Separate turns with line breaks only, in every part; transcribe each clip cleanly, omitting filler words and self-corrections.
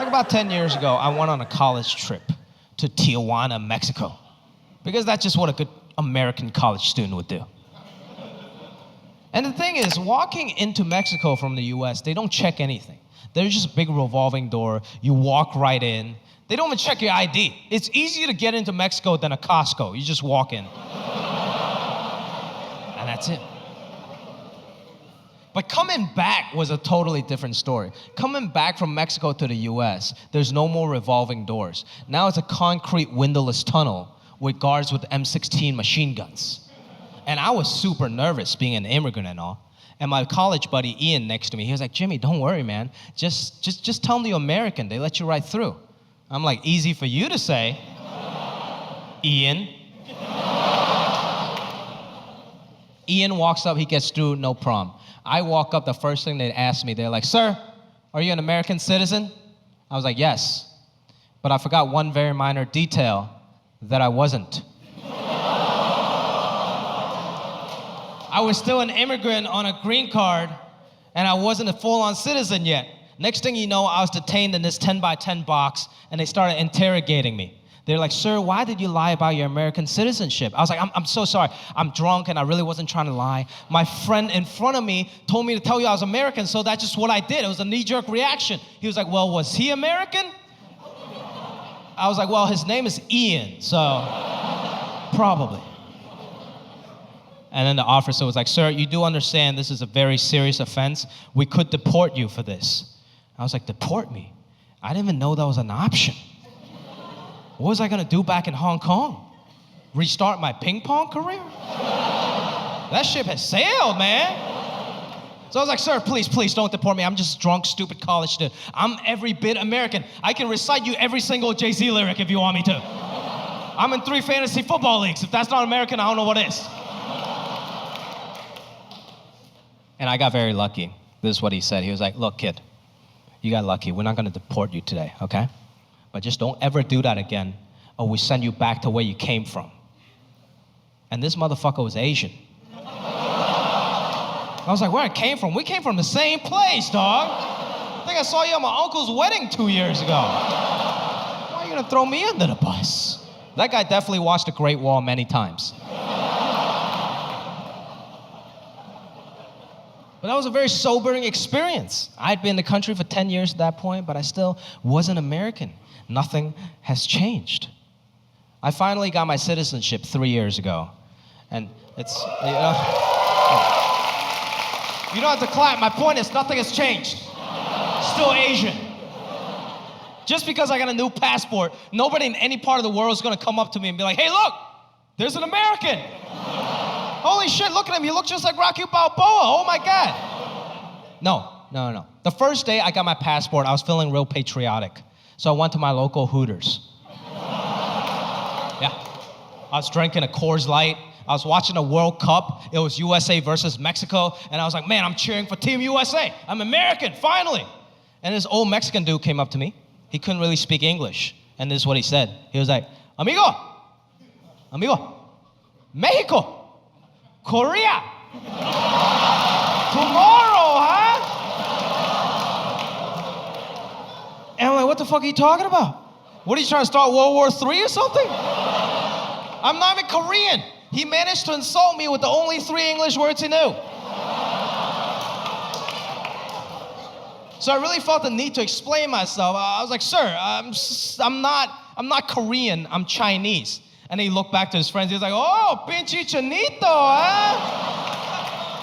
Like about 10 years ago, I went on a college trip to Tijuana, Mexico. Because that's just what a good American college student would do. And the thing is, walking into Mexico from the US, they don't check anything. There's just a big revolving door. You walk right in. They don't even check your ID. It's easier to get into Mexico than a Costco. You just walk in. And that's it. But coming back was a totally different story. Coming back from Mexico to the US, there's no more revolving doors. Now it's a concrete windowless tunnel with guards with M16 machine guns. And I was super nervous being an immigrant and all. And my college buddy, Ian, next to me, he was like, Jimmy, don't worry, man. Just tell them you're American. They let you right through. I'm like, easy for you to say, Ian. Ian walks up, he gets through, no problem. I walk up, the first thing they ask me, they're like, sir, are you an American citizen? I was like, yes. But I forgot one very minor detail, that I wasn't. I was still an immigrant on a green card, and I wasn't a full-on citizen yet. Next thing you know, I was detained in this 10 by 10 box, and they started interrogating me. They're like, sir, why did you lie about your American citizenship? I was like, I'm so sorry. I'm drunk, and I really wasn't trying to lie. My friend in front of me told me to tell you I was American, so that's just what I did. It was a knee-jerk reaction. He was like, well, was he American? I was like, well, his name is Ian, so probably. And then the officer was like, sir, you do understand this is a very serious offense. We could deport you for this. I was like, deport me? I didn't even know that was an option. What was I gonna do back in Hong Kong? Restart my ping pong career? That ship has sailed, man. So I was like, sir, please don't deport me. I'm just a drunk, stupid college student. I'm every bit American. I can recite you every single Jay-Z lyric if you want me to. I'm in 3 fantasy football leagues. If that's not American, I don't know what is. And I got very lucky. This is what he said. He was like, look, kid, you got lucky. We're not gonna deport you today, okay? But just don't ever do that again, or we send you back to where you came from. And this motherfucker was Asian. I was like, where I came from? We came from the same place, dog. I think I saw you at my uncle's wedding 2 years ago. Why are you gonna throw me under the bus? That guy definitely watched The Great Wall many times. But that was a very sobering experience. I'd been in the country for 10 years at that point, but I still wasn't American. Nothing has changed. I finally got my citizenship 3 years ago. And it's, you don't have to clap. My point is nothing has changed. Still Asian. Just because I got a new passport, nobody in any part of the world is gonna come up to me and be like, hey, look, there's an American. Holy shit, look at him. He looks just like Rocky Balboa. Oh my God. No. The first day I got my passport, I was feeling real patriotic. So I went to my local Hooters. Yeah. I was drinking a Coors Light. I was watching a World Cup. It was USA versus Mexico. And I was like, man, I'm cheering for Team USA. I'm American, finally. And this old Mexican dude came up to me. He couldn't really speak English. And this is what he said. He was like, amigo, Mexico, Korea, tomorrow, huh? And I'm like, what the fuck are you talking about? What are you trying to start World War III or something? I'm not even Korean. He managed to insult me with the only 3 English words he knew. So I really felt the need to explain myself. I was like, sir, I'm not Korean, I'm Chinese. And he looked back to his friends, he was like, oh, pinche chinito, huh?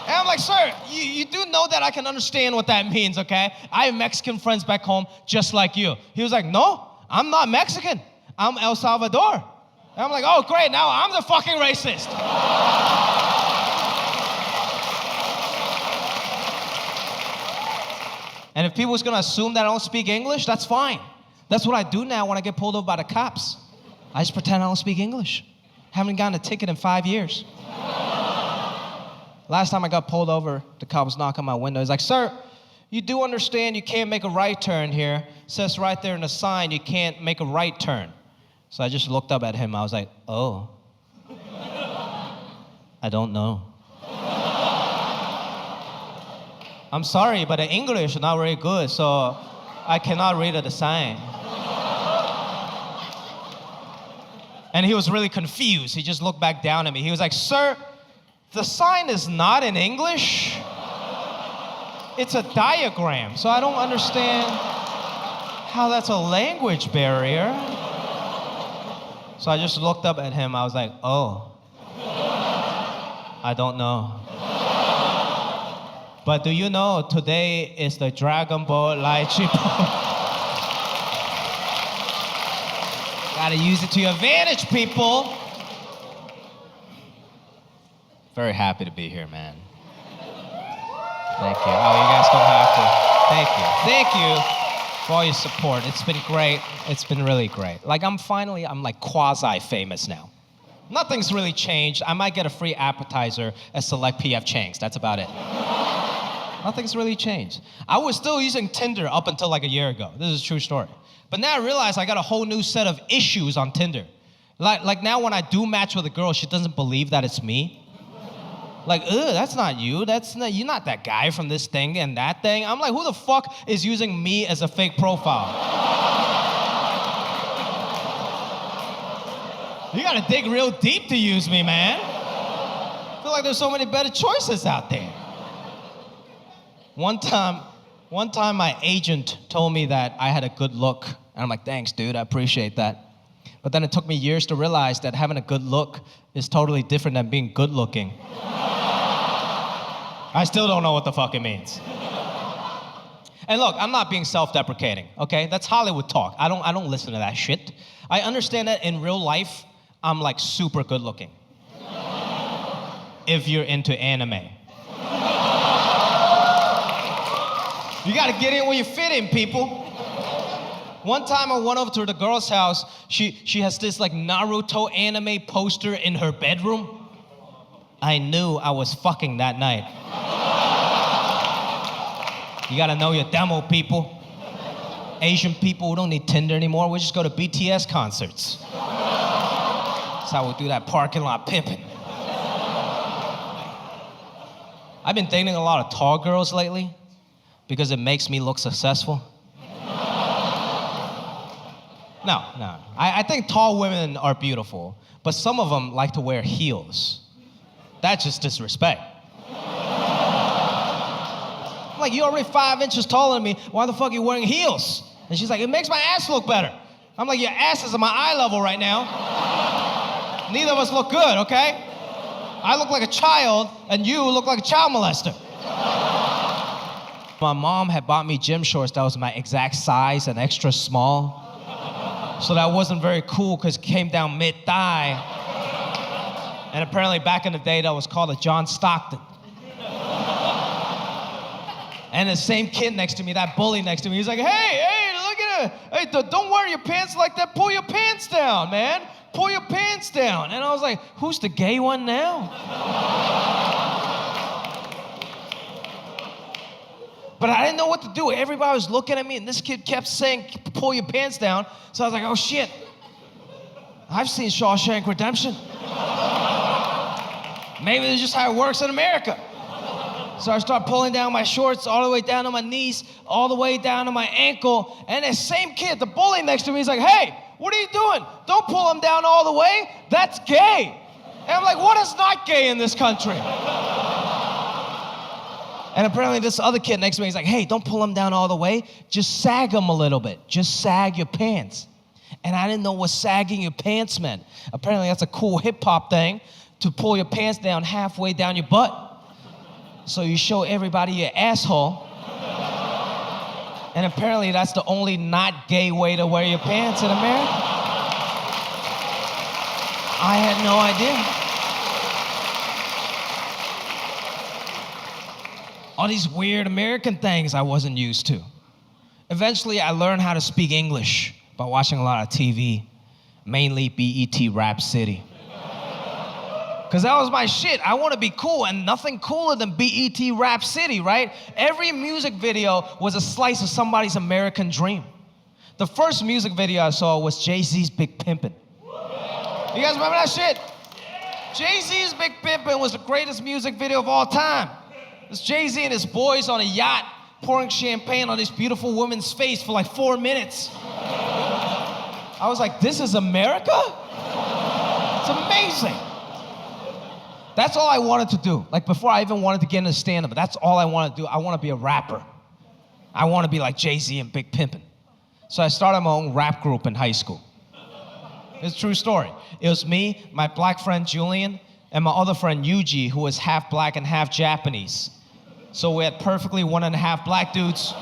And I'm like, sir, you do know that I can understand what that means, okay? I have Mexican friends back home just like you. He was like, no, I'm not Mexican. I'm El Salvador. And I'm like, oh, great, now I'm the fucking racist. And if people was gonna assume that I don't speak English, that's fine. That's what I do now when I get pulled over by the cops. I just pretend I don't speak English. Haven't gotten a ticket in 5 years. Last time I got pulled over, the cop was knocking on my window. He's like, sir, you do understand you can't make a right turn here. It says right there in the sign you can't make a right turn. So I just looked up at him. I was like, oh, I don't know. I'm sorry, but the English is not very good, so I cannot read the sign. And he was really confused. He just looked back down at me. He was like, sir, the sign is not in English. It's a diagram, so I don't understand how that's a language barrier. So I just looked up at him. I was like, oh, I don't know. But do you know today is the Dragon Ball Lychee Ball? Gotta use it to your advantage, people. Very happy to be here, man. Thank you. Oh, you guys don't have to. Thank you. Thank you for all your support. It's been great. It's been really great. Like, I'm like quasi-famous now. Nothing's really changed. I might get a free appetizer at select PF Chang's. That's about it. Nothing's really changed. I was still using Tinder up until like a year ago. This is a true story. But now I realize I got a whole new set of issues on Tinder. Like now when I do match with a girl, she doesn't believe that it's me. Like, that's not you. You're not that guy from this thing and that thing. I'm like, who the fuck is using me as a fake profile? You gotta dig real deep to use me, man. I feel like there's so many better choices out there. One time my agent told me that I had a good look. And I'm like, thanks, dude, I appreciate that. But then it took me years to realize that having a good look is totally different than being good looking. I still don't know what the fuck it means. And look, I'm not being self-deprecating, okay? That's Hollywood talk. I don't listen to that shit. I understand that in real life, I'm like super good looking. If you're into anime. You gotta get in where you fit in, people. One time I went over to the girl's house. She has this like Naruto anime poster in her bedroom. I knew I was fucking that night. You gotta know your demo, people. Asian people, we don't need Tinder anymore. We just go to BTS concerts. That's how we do that parking lot pimping. I've been dating a lot of tall girls lately because it makes me look successful. No. I think tall women are beautiful, but some of them like to wear heels. That's just disrespect. I'm like, you're already 5 inches taller than me. Why the fuck are you wearing heels? And she's like, it makes my ass look better. I'm like, your ass is at my eye level right now. Neither of us look good, okay? I look like a child, and you look like a child molester. My mom had bought me gym shorts that was my exact size and extra small. So that wasn't very cool because it came down mid-thigh. And apparently back in the day, that was called a John Stockton. And the same kid next to me, that bully next to me, he's like, hey, look at it. Hey, don't wear your pants like that. Pull your pants down, man. Pull your pants down. And I was like, who's the gay one now? But I didn't know what to do. Everybody was looking at me, and this kid kept saying, pull your pants down. So I was like, oh, shit. I've seen Shawshank Redemption. Maybe this is just how it works in America. So I start pulling down my shorts all the way down to my knees, all the way down to my ankle. And the same kid, the bully next to me, is like, hey, what are you doing? Don't pull them down all the way. That's gay. And I'm like, what is not gay in this country? And apparently this other kid next to me, he's like, hey, don't pull them down all the way. Just sag them a little bit. Just sag your pants. And I didn't know what sagging your pants meant. Apparently that's a cool hip hop thing, to pull your pants down halfway down your butt. So you show everybody your asshole. And apparently that's the only not gay way to wear your pants in America. I had no idea. All these weird American things I wasn't used to. Eventually I learned how to speak English by watching a lot of TV, mainly BET Rap City. Because that was my shit. I want to be cool, and nothing cooler than BET Rap City, right? Every music video was a slice of somebody's American dream. The first music video I saw was Jay-Z's Big Pimpin'. You guys remember that shit? Jay-Z's Big Pimpin' was the greatest music video of all time. It's Jay-Z and his boys on a yacht pouring champagne on this beautiful woman's face for like 4 minutes. I was like, this is America? It's amazing. That's all I wanted to do. Like before I even wanted to get into stand-up, that's all I wanted to do. I want to be a rapper. I want to be like Jay-Z and Big Pimpin'. So I started my own rap group in high school. It's a true story. It was me, my black friend Julian, and my other friend Yuji, who was half black and half Japanese. So we had perfectly 1.5 black dudes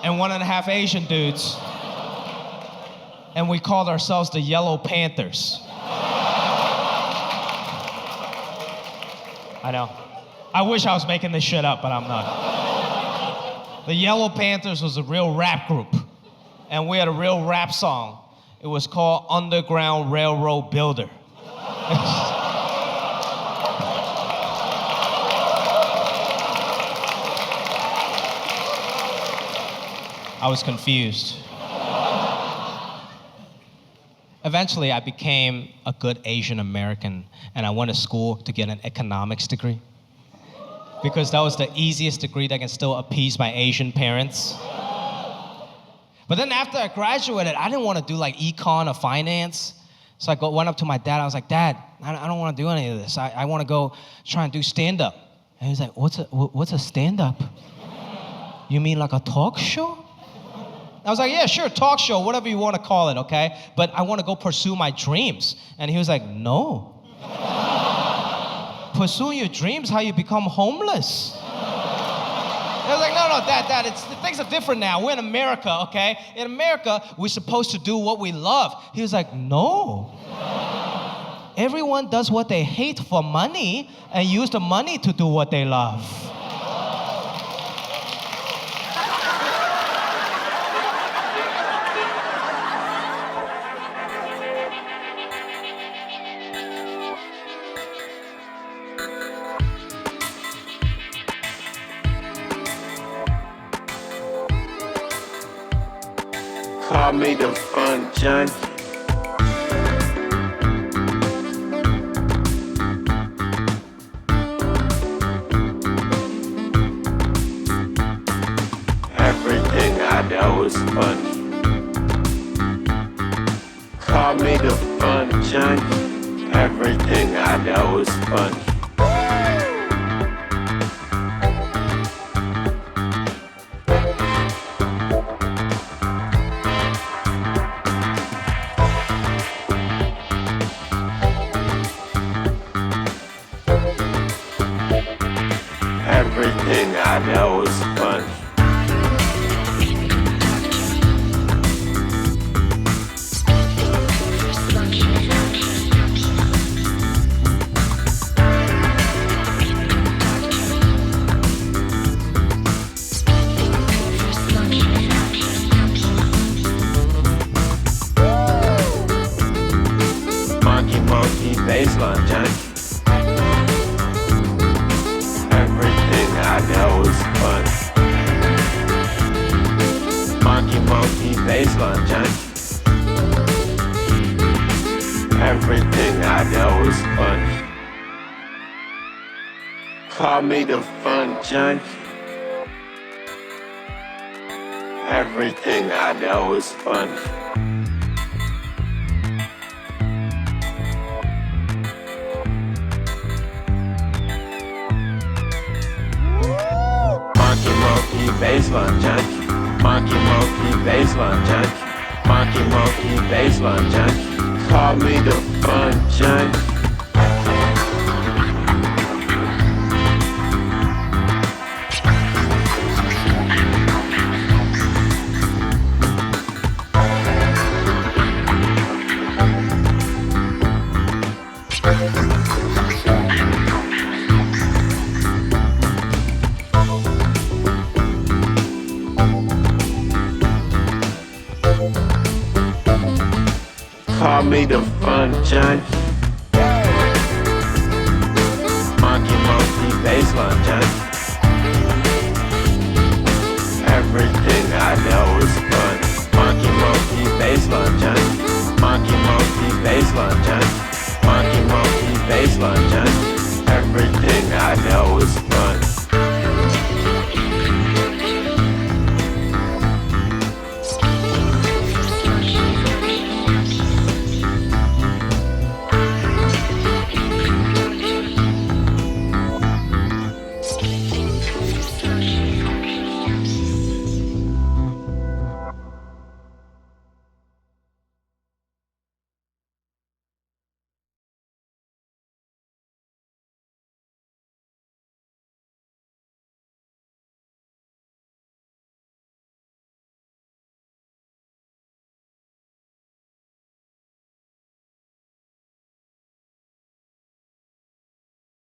and 1.5 Asian dudes. And we called ourselves the Yellow Panthers. I know. I wish I was making this shit up, but I'm not. The Yellow Panthers was a real rap group. And we had a real rap song. It was called Underground Railroad Builder. I was confused. Eventually, I became a good Asian American, and I went to school to get an economics degree because that was the easiest degree that can still appease my Asian parents. But then after I graduated, I didn't want to do like econ or finance. So I went up to my dad. I was like, Dad, I don't want to do any of this. I want to go try and do stand-up. And he was like, what's a stand-up? You mean like a talk show? I was like, yeah, sure, talk show, whatever you want to call it, okay? But I want to go pursue my dreams. And he was like, no. Pursuing your dreams, how you become homeless. I was like, no, Dad, things are different now. We're in America, okay? In America, we're supposed to do what we love. He was like, no. Everyone does what they hate for money and use the money to do what they love.
Call me the fun junkie. Everything I know is funny. Call me the fun junkie. Everything I know is funny. Everything I know is funny. Monkey, baseline junkie. I know is fun. Monkey, baseline junkie. Everything I know is fun. Call me the fun junkie. Everything I know is fun. Monkey, baseline junkie. Monkey, baseline junkie. Monkey, baseline junkie. Call me the fun junkie. Call me the fun junkie. Monkey, baseline junkie.